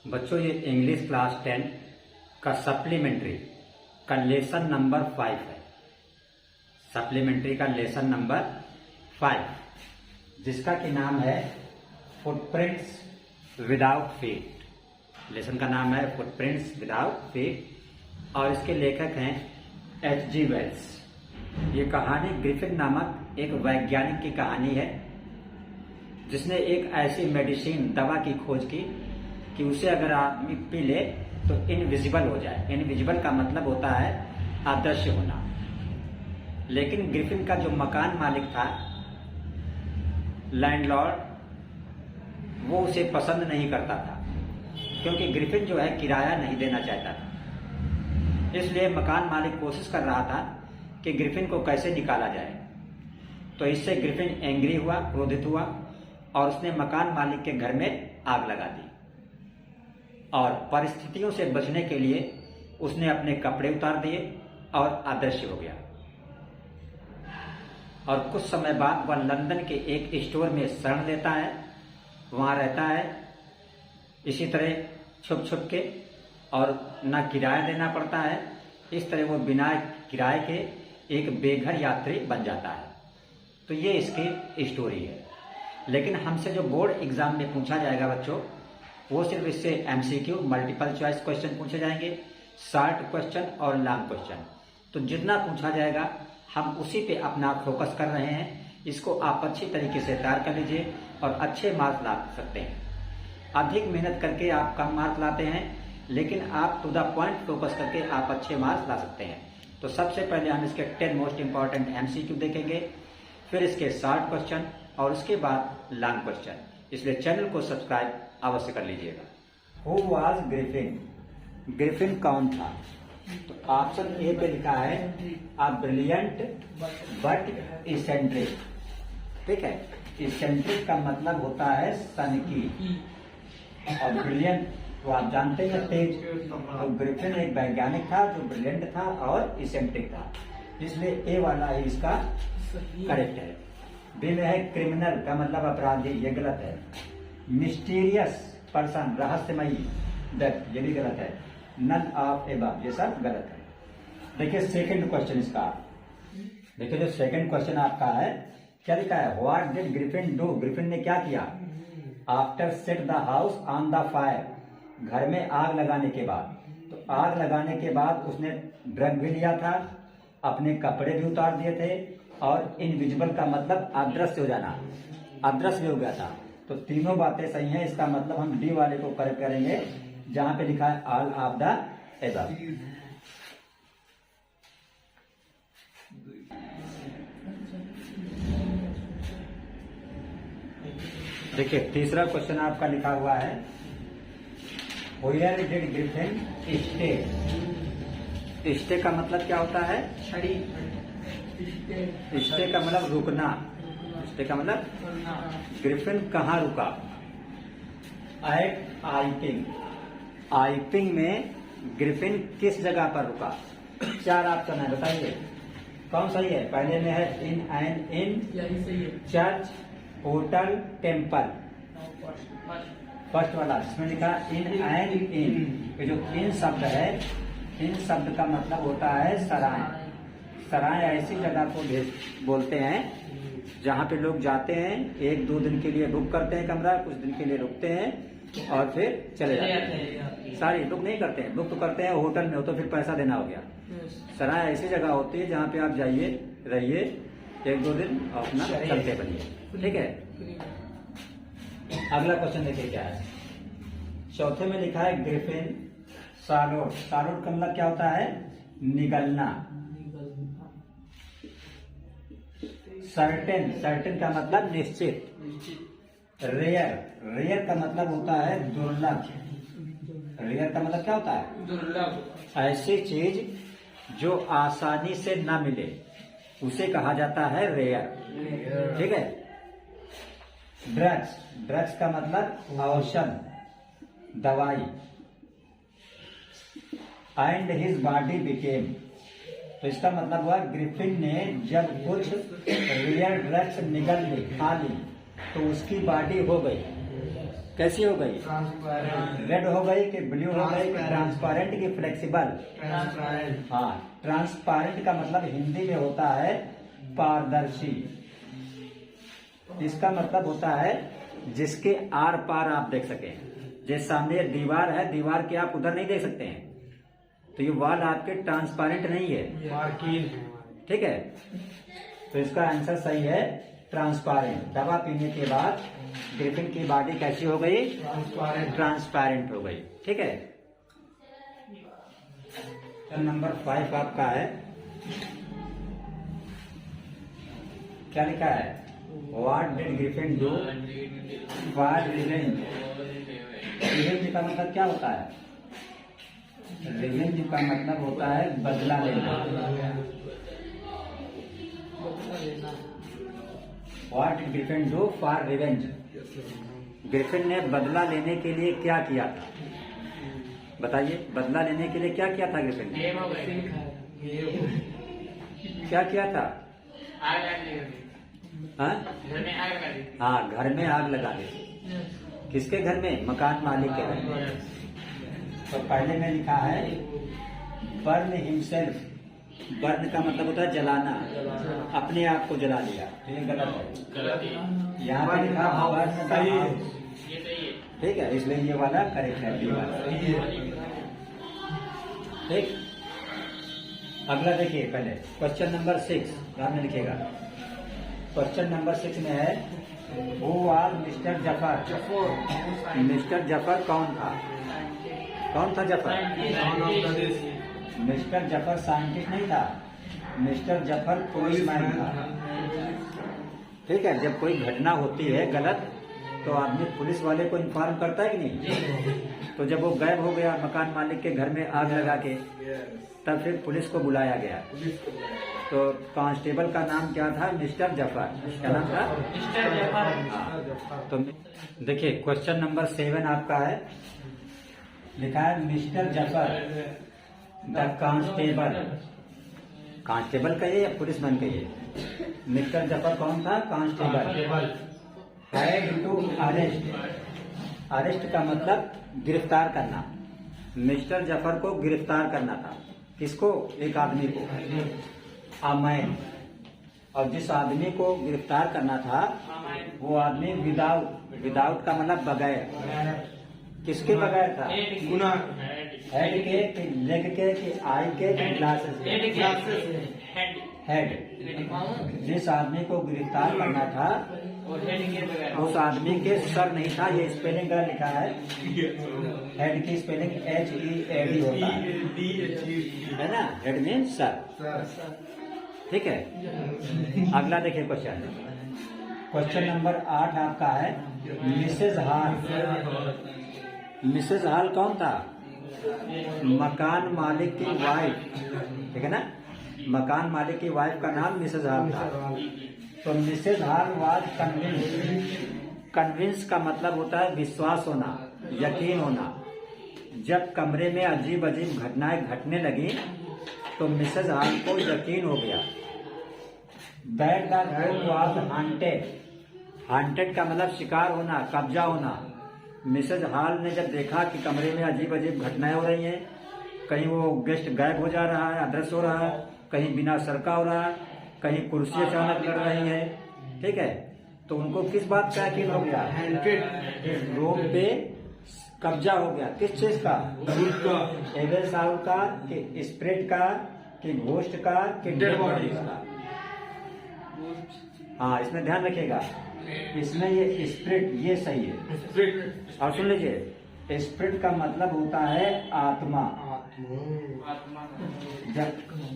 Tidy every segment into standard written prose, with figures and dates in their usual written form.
बच्चों ये English class 10 का सप्लीमेंट्री का लेसन नंबर 5 है। सप्लीमेंट्री का लेसन नंबर 5 जिसका कि नाम है फुटप्रिंट्स विदाउट फीट। लेसन का नाम है फुटप्रिंट्स विदाउट फीट और इसके लेखक हैं H.G. वेल्स। ये कहानी ग्रिफिन नामक एक वैज्ञानिक की कहानी है जिसने एक ऐसी मेडिसिन दवा की खोज की कि उसे अगर आदमी पी ले तो इनविजिबल हो जाए। इनविजिबल का मतलब होता है अदृश्य होना। लेकिन ग्रिफिन का जो मकान मालिक था, लैंडलॉर्ड, वो उसे पसंद नहीं करता था क्योंकि ग्रिफिन जो है किराया नहीं देना चाहता था। इसलिए मकान मालिक कोशिश कर रहा था कि ग्रिफिन को कैसे निकाला जाए। तो इससे ग्रिफिन एंग्री हुआ, क्रोधित हुआ और उसने मकान मालिक के घर में आग लगा दी और परिस्थितियों से बचने के लिए उसने अपने कपड़े उतार दिए और अदृश्य हो गया। और कुछ समय बाद वह लंदन के एक स्टोर में शरण लेता है, वहां रहता है इसी तरह छुप छुप के और ना किराया देना पड़ता है। इस तरह वो बिना किराए के एक बेघर यात्री बन जाता है। तो ये इसकी स्टोरी है। लेकिन हमसे जो बोर्ड एग्जाम में पूछा जाएगा बच्चों, वो सिर्फ इससे MCQ मल्टीपल चॉइस क्वेश्चन पूछे जाएंगे, शॉर्ट क्वेश्चन और लॉन्ग क्वेश्चन। तो जितना पूछा जाएगा हम उसी पे अपना फोकस कर रहे हैं। इसको आप अच्छी तरीके से तैयार कर लीजिए और अच्छे मार्क्स ला सकते हैं। अधिक मेहनत करके आप कम मार्क्स लाते हैं, लेकिन आप टू द पॉइंट फोकस करके आप अच्छे मार्क्स ला सकते हैं। तो सबसे पहले हम इसके 10 मोस्ट इंपॉर्टेंट MCQ देखेंगे, फिर इसके शॉर्ट क्वेश्चन और उसके बाद लॉन्ग क्वेश्चन। इसलिए चैनल को सब्सक्राइब अवश्य कर लीजिएगा। Who was Griffin? ग्रिफिन कौन था? तो ऑप्शन ए पे लिखा है अ ब्रिलियंट बट इसेंट्रिक। ठीक है, इसेंट्रिक का मतलब होता है सनकी और ब्रिलियंट तो आप जानते हैं तेज। तो ग्रिफिन एक वैज्ञानिक था जो ब्रिलियंट था और इसेंट्रिक था, इसलिए ए वाला ही इसका करेक्ट है। बी में है क्रिमिनल का मतलब अपराधी, ये गलत है। मिस्टीरियस पर्सन रहस्यमयी, डेथ, ये भी गलत है। नन ऑफ एबव, ये सब गलत है। देखिए सेकंड क्वेश्चन इसका, देखिए जो सेकंड क्वेश्चन आपका है क्या लिखा है? What did Griffin do? Griffin ने क्या किया? After set the house on the fire, घर में आग लगाने के बाद। तो आग लगाने के बाद उसने ड्रग भी लिया था, अपने कपड़े भी उतार दिए थे और इनविजिबल का मतलब अदृश्य हो जाना, अदृश्य भी हो गया था। तो तीनों बातें सही हैं। इसका मतलब हम डी वाले को करेक्ट करेंगे जहां पे लिखा है ऑल ऑफ द एबव। देखिए तीसरा क्वेश्चन आपका लिखा हुआ है where did Griffin stay? Stay का मतलब क्या होता है? स्टे का मतलब रुकना। स्टे का मतलब ग्रिफिन कहाँ रुका? एट आइपिंग। आइपिंग में ग्रिफिन किस जगह पर रुका? 4 ऑप्शन है, बताइए कौन सही है? पहले में है in and in, church, hotel, temple. First वाला जिसमें लिखा इन एंड इन। ये जो इन शब्द है, इन शब्द का मतलब होता है सराय। सराय ऐसी जगह को बोलते हैं जहाँ पे लोग जाते हैं, 1-2 दिन के लिए बुक करते हैं कमरा, कुछ दिन के लिए रुकते हैं और फिर चले जाते हैं। सारी बुक नहीं करते हैं, बुक तो करते हैं होटल में हो तो फिर पैसा देना हो गया। सराय ऐसी जगह होती है जहाँ पे आप जाइए, रहिए 1-2 दिन और अपना चलते बनिए। ठीक है, अगला क्वेश्चन देखिए क्या है। चौथे में लिखा है ग्रिफिन सालोड। सालोड का मतलब क्या होता है? निगलना। सर्टेन, सर्टेन का मतलब निश्चित। रेयर, रेयर का मतलब होता है दुर्लभ। रेयर का मतलब क्या होता है? दुर्लभ। ऐसी चीज जो आसानी से ना मिले उसे कहा जाता है रेयर। ठीक है। ड्रग्स, ड्रग्स का मतलब औषध, दवाई। एंड हिज बॉडी बिकेम, तो इसका मतलब हुआ ग्रिफिन ने जब कुछ रेयर ड्रग्स निगल ली, खा ली, तो उसकी बॉडी हो गई। कैसी हो गई? ट्रांसपेरेंट। रेड हो गई कि ब्लू हो गई कि ट्रांसपेरेंट की फ्लेक्सिबल? ट्रांसपेरेंट। हाँ, ट्रांसपेरेंट का मतलब हिंदी में होता है पारदर्शी। इसका मतलब होता है जिसके आर पार आप देख सकें। जैसे सामने एक दीवार है, दीवार के आप उधर नहीं देख सकते हैं, तो ये वॉल आपके ट्रांसपेरेंट नहीं है, मार्किन। ठीक है। तो इसका आंसर सही है ट्रांसपेरेंट। दवा पीने के बाद ग्रिफिन की बॉडी कैसी हो गई? ट्रांसपेरेंट। ट्रांसपेरेंट हो गई, ठीक है। नंबर 5 आपका है, क्या लिखा है? What did Griffin do for revenge? Revenge का मतलब क्या होता है? रिवेंज का मतलब होता है बदला लेना। What did Griffin do for revenge? Griffin ने बदला लेने के लिए क्या किया था? बताइए, बदला लेने के लिए क्या किया था ग्रिफिन ने? क्या किया था? हाँ, घर में आग लगा दी। किसके घर में? मकान मालिक के घर में। तो पहले में लिखा है बर्न हिमसेल्फ। बर्न का मतलब होता है जलाना, अपने आप को जला लिया, ये गलत है। यहाँ पे लिखा बर्न द हाउस, ठीक है, इसलिए ये वाला करेक्ट है, ये वाला ठीक। अगला देखिए, पहले क्वेश्चन नंबर 6 ध्यान में लिखिएगा। क्वेश्चन नंबर 6 में है who was mister Zafar? Mister Jaffers कौन था? कौन था जफर? मिस्टर जफर साइंटिस्ट नहीं था, मिस्टर जफर पुलिसमैन था, ठीक है। जब कोई घटना होती है गलत, तो आदमी पुलिस वाले को इन्फॉर्म करता है कि नहीं? तो जब वो गायब हो गया मकान मालिक के घर में आग लगा के, तब फिर पुलिस को बुलाया गया। तो कांस्टेबल का नाम क्या था? Mister Jaffers. क्या नाम था? Mister Jaffers. तो देखिए क्वेश्चन नंबर 7 आपका है, लिखा है mister Jaffers the constable. Constable कहिए या पुलिसमैन कहिए? मिस्टर जफर कौन था? Constable. Had to arrest. Arrest का मतलब गिरफ्तार करना। मिस्टर जफर को गिरफ्तार करना था। किसको? एक आदमी को, अमैन। और जिस आदमी को गिरफ्तार करना था वो आदमी विदाउट का मतलब बगैर। किसके बगैर था? गुना। हेड के कि लेग के कि आई के कि ग्लासेस के? हेड। जिस आदमी को गिरफ्तार करना था उस आदमी के सर नहीं था। ये स्पेलिंग गलत लिखा है। हेड की स्पेलिंग HEAD होता है ना? हेड मीन सर, ठीक है। अगला देखिए क्वेश्चन। क्वेश्चन नंबर 8 आपका है मिसेज हॉल। मिसेज हॉल कौन था? मकान मालिक की वाइफ, ठीक है ना? मकान मालिक की वाइफ का नाम मिसेज हॉल था। तो Mrs Hall was convince. Convince का मतलब होता है विश्वास होना, यकीन होना। जब कमरे में अजीब अजीब घटनाएं घटने लगी तो मिसेज हॉल को यकीन हो गया। That the room was haunted. Haunted का मतलब शिकार होना, कब्जा होना। मिसेज हॉल ने जब देखा कि कमरे में अजीब अजीब घटनाएं हो रही हैं, कहीं वो गेस्ट गायब हो जा रहा है, अदृश्य हो रहा है, कहीं बिना सरका हो रहा है, कहीं कुर्सी अचानक लड़ रही है, ठीक है। तो उनको किस बात का यकीन हो गया? रूम पे कब्जा हो गया। किस चीज का? एवल साउल का कि स्पिरिट का कि घोस्ट का कि डेड बॉडी का? हाँ, इसमें ध्यान रखिएगा, इसमें ये स्पिरिट, ये सही है। और सुन लीजिए, स्पिरिट का मतलब होता है आत्मा।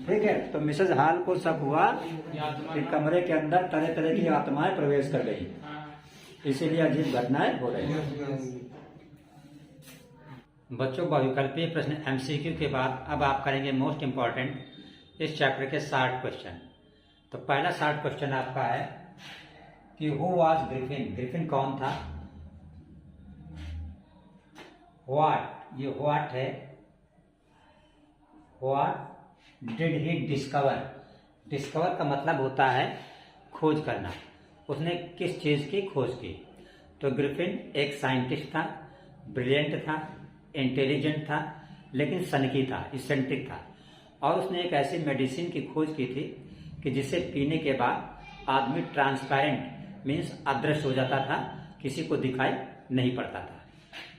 ठीक है। तो मिसेज हॉल को शक हुआ कि कमरे के अंदर तरह तरह की आत्माएं प्रवेश कर गई, इसीलिए अजीब घटनाएं हो रही। बच्चों, बहुविकल्पीय प्रश्न MCQ के बाद अब आप करेंगे मोस्ट इम्पोर्टेंट इस चैप्टर के 60 क्वेश्चन। तो पहला 60 क्वेश्चन आपका है कि हु वाज ग्रिफिन? ग्रिफिन कौन था? व्हाट, ये व्हाट है। What did he discover? Discover का मतलब होता है खोज करना। उसने किस चीज की खोज की? तो ग्रिफिन एक साइंटिस्ट था, ब्रिलियंट था, इंटेलिजेंट था, लेकिन सनकी था, इसेंट्रिक था। और उसने एक ऐसी मेडिसिन की खोज की थी कि जिसे पीने के बाद आदमी ट्रांसपेरेंट मीन्स अदृश्य हो जाता था, किसी को दिखाई नहीं पड़ता था।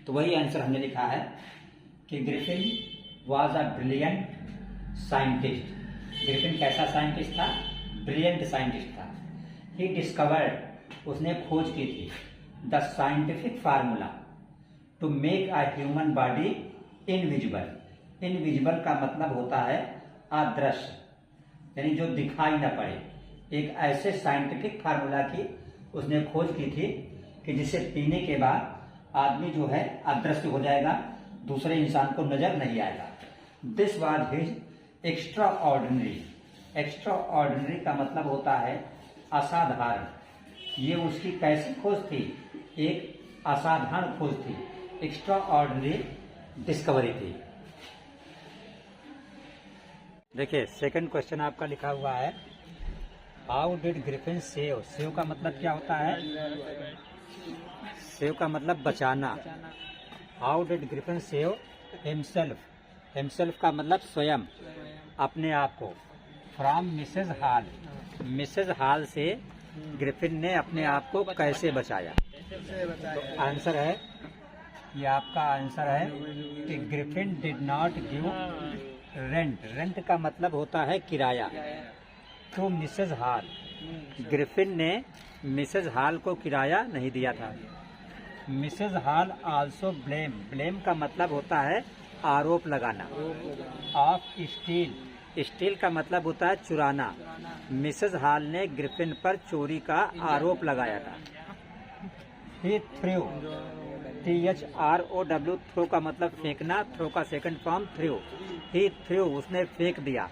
तो वही आंसर हमने लिखा है कि Griffin was a brilliant scientist. Griffin कैसा साइंटिस्ट था? ब्रिलियंट साइंटिस्ट था। ही डिस्कवर्ड, उसने खोज की थी, the scientific formula to make a human body invisible. Invisible का मतलब होता है अदृश्य, यानी जो दिखाई न पड़े। एक ऐसे साइंटिफिक फार्मूला की उसने खोज की थी कि जिसे पीने के बाद आदमी जो है अदृश्य हो जाएगा, दूसरे इंसान को नजर नहीं आएगा। This was his extra ordinary. Extra ordinary का मतलब होता है असाधारण। ये उसकी कैसी खोज थी? एक असाधारण खोज थी, एक्स्ट्रा ऑर्डिनरी डिस्कवरी थी। देखिए सेकंड क्वेश्चन आपका लिखा हुआ है, how did Griffin save. Save का मतलब क्या होता है? सेव का मतलब बचाना। How did Griffin save himself. Himself का मतलब स्वयं, अपने आप को। From Mrs Hall. Mrs Hall से ग्रिफिन ने अपने आप को कैसे बचाया? तो आंसर है, ये आपका आंसर है कि Griffin did not give rent. Rent का मतलब होता है किराया। टू मिसेज हॉल, ग्रिफिन ने मिसेज हॉल को किराया नहीं दिया था। Mrs Hall also blame. Blame का मतलब होता है आरोप लगाना। Of steel. स्टील का मतलब होता है चुराना। मिसेज हॉल ने ग्रिफिन पर चोरी का आरोप लगाया था। ही थ्रू, THROW, थ्रो का मतलब फेंकना, थ्रो का सेकंड फॉर्म थ्रू। ही थ्रू, उसने फेंक दिया।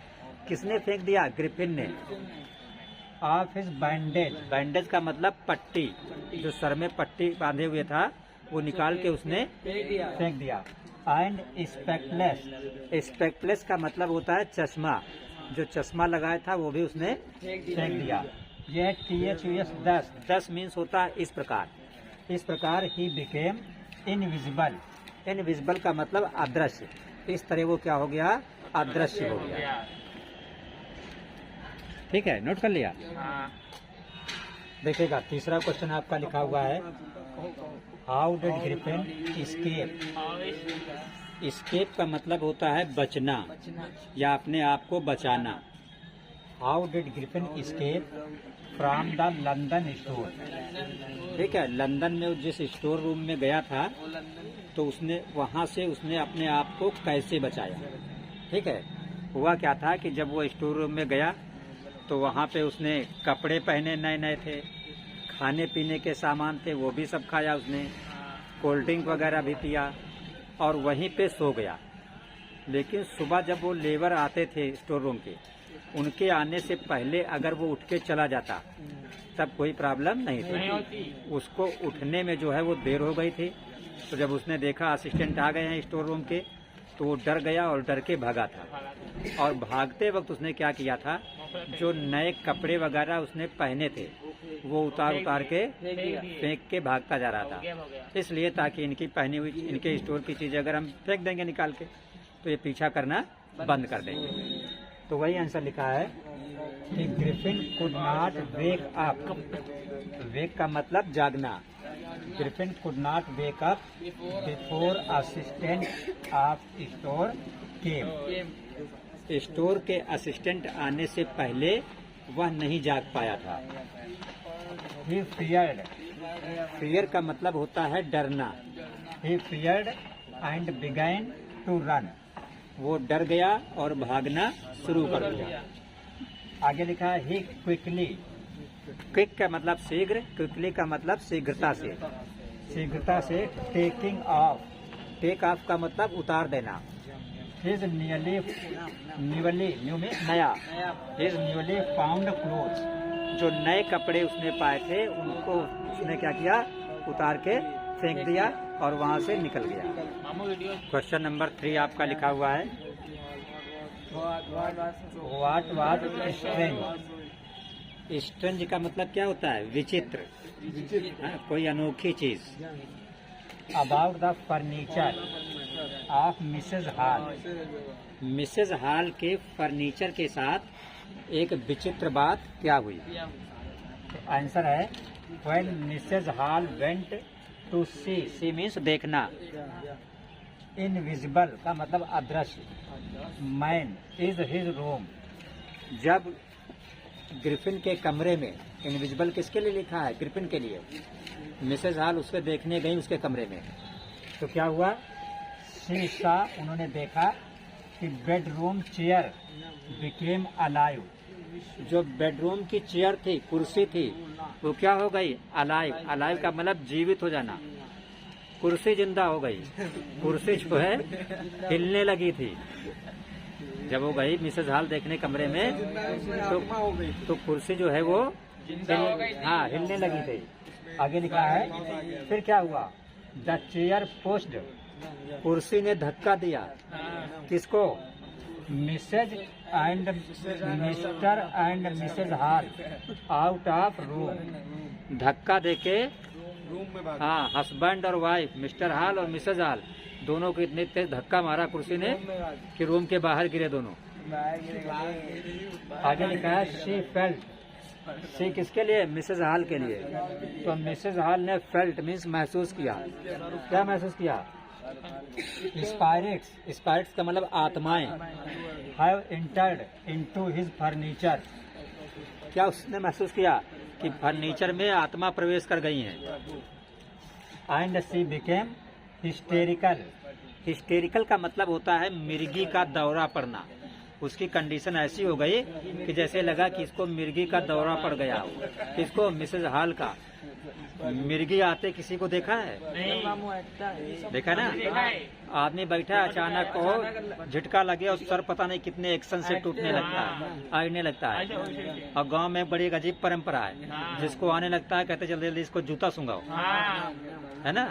किसने फेंक दिया? ग्रिफिन ने। Of his bandage. बैंडेज का मतलब पट्टी, जो सर में पट्टी बांधे हुए था वो निकाल के उसने फेंक दिया। एंड स्पेक्टलेस। स्पेक्टलेस का मतलब होता है चश्मा, जो चश्मा लगाया था वो भी उसने फेंक दिया। यह THUS 10, 10 मीन्स होता है इस प्रकार। इस प्रकार ही बिकेम इनविजिबल। इनविजिबल का मतलब अदृश्य। इस तरह वो क्या हो गया? अदृश्य हो गया। ठीक है, नोट कर लिया। देखिएगा तीसरा क्वेश्चन आपका लिखा हुआ है, how did Griffin escape. Escape का मतलब होता है बचना या अपने आप को बचाना। How did Griffin escape from the London store. ठीक है, लंदन में जिस स्टोर रूम में गया था तो उसने वहां से उसने अपने आप को कैसे बचाया। ठीक है, हुआ क्या था कि जब वो स्टोर रूम में गया तो वहां पे उसने कपड़े पहने नए नए थे, खाने पीने के सामान थे वो भी सब खाया उसने, कोल्ड ड्रिंक वगैरह भी पिया और वहीं पे सो गया। लेकिन सुबह जब वो लेबर आते थे स्टोर रूम के, उनके आने से पहले अगर वो उठ के चला जाता तब कोई प्रॉब्लम नहीं थी। उसको उठने में जो है वो देर हो गई थी। तो जब उसने देखा असिस्टेंट आ गए हैं स्टोर रूम के तो वो डर गया और डर के भागा था। और भागते वक्त उसने क्या किया था, जो नए कपड़े वगैरह उसने पहने थे वो उतार उतार के फेंक के भागता जा रहा था। इसलिए ताकि इनकी पहनी हुई इनके स्टोर की चीजें अगर हम फेंक देंगे निकाल के तो ये पीछा करना बंद कर देंगे। तो वही आंसर लिखा है कि Griffin could not wake up. Wake का मतलब जागना। Griffin could not wake up before assistant of store came. Store के असिस्टेंट आने से पहले वह नहीं जाग पाया था। ही फियर्ड। फियर का मतलब होता है डरना। He feared and began to run. वो डर गया और भागना शुरू कर दिया। आगे लिखा है ही क्विकली। क्विक का मतलब शीघ्र, क्विकली का मतलब शीघ्रता से। शीघ्रता से टेकिंग ऑफ। टेक ऑफ का मतलब उतार देना। हिज न्यूली न्यू में नया। His newly found clothes. जो नए कपड़े उसने पाए थे उनको उसने क्या किया, उतार के फेंक दिया और वहां से निकल गया। क्वेश्चन नंबर 3 आपका लिखा हुआ है, व्हाट वाज स्ट्रेंज। स्ट्रेंज का मतलब क्या होता है? विचित्र, हाँ, कोई अनोखी चीज। About the furniture of Mrs Hall, Mrs Hall के फर्नीचर के साथ एक विचित्र बात क्या हुई? तो आंसर है when Mrs Hall went to see means देखना, इनविजिबल का मतलब अदृश्य, मैन इज हिज रूम, जब ग्रिफिन के कमरे में, इनविजिबल किसके लिए लिखा है? ग्रिफिन के लिए। मिसेज हॉल उसके देखने गई उसके कमरे में, तो क्या हुआ? शी सा, उन्होंने देखा कि बेडरूम चेयर बिकेम अलाइव, जो बेडरूम की चेयर थी, कुर्सी थी, वो क्या हो गई? अलाइव। अलाइव का मतलब जीवित हो जाना, कुर्सी जिंदा हो गई। कुर्सी जो है हिलने लगी थी। जब वो गई मिसेज हॉल देखने कमरे में, तो कुर्सी जो है वो हाँ हिलने लगी थी। आगे लिखा है फिर क्या हुआ? द चेयर पुश्ड, कुर्सी ने धक्का दिया, किसको? Mrs and Mr and Mrs Hall out of room, धक्का देके हाँ हस्बैंड और वाइफ, मिस्टर हॉल और मिसेज हॉल, दोनों को इतने तेज धक्का मारा कुर्सी ने कि रूम के बाहर गिरे दोनों। आगे लिखा है शी फेल्ट, शी किसके लिए? मिसेज हॉल के लिए। तो मिसेज हॉल ने फेल्ट मीन्स महसूस किया। क्या महसूस किया? स्पाइरिट्स, स्पाइरिट्स का मतलब आत्माएं, have entered into his furniture, क्या उसने महसूस किया कि फर्नीचर में आत्मा प्रवेश कर गई हैं। And she became hysterical, hysterical का मतलब होता है मिर्गी का दौरा पड़ना। उसकी कंडीशन ऐसी हो गई कि जैसे लगा कि इसको मिर्गी का दौरा पड़ गया हो। किसको? मिसेज हॉल का। मिर्गी आते किसी को देखा है? देखा ना? आदमी बैठा अचानक को झटका लगे और सर पता नहीं कितने एक्शन से टूटने लगता है, आने लगता है। और गांव में बड़ी एक अजीब परंपरा है, जिसको आने लगता है कहते जल्दी जल्दी इसको जूता सुंगाओ, है ना?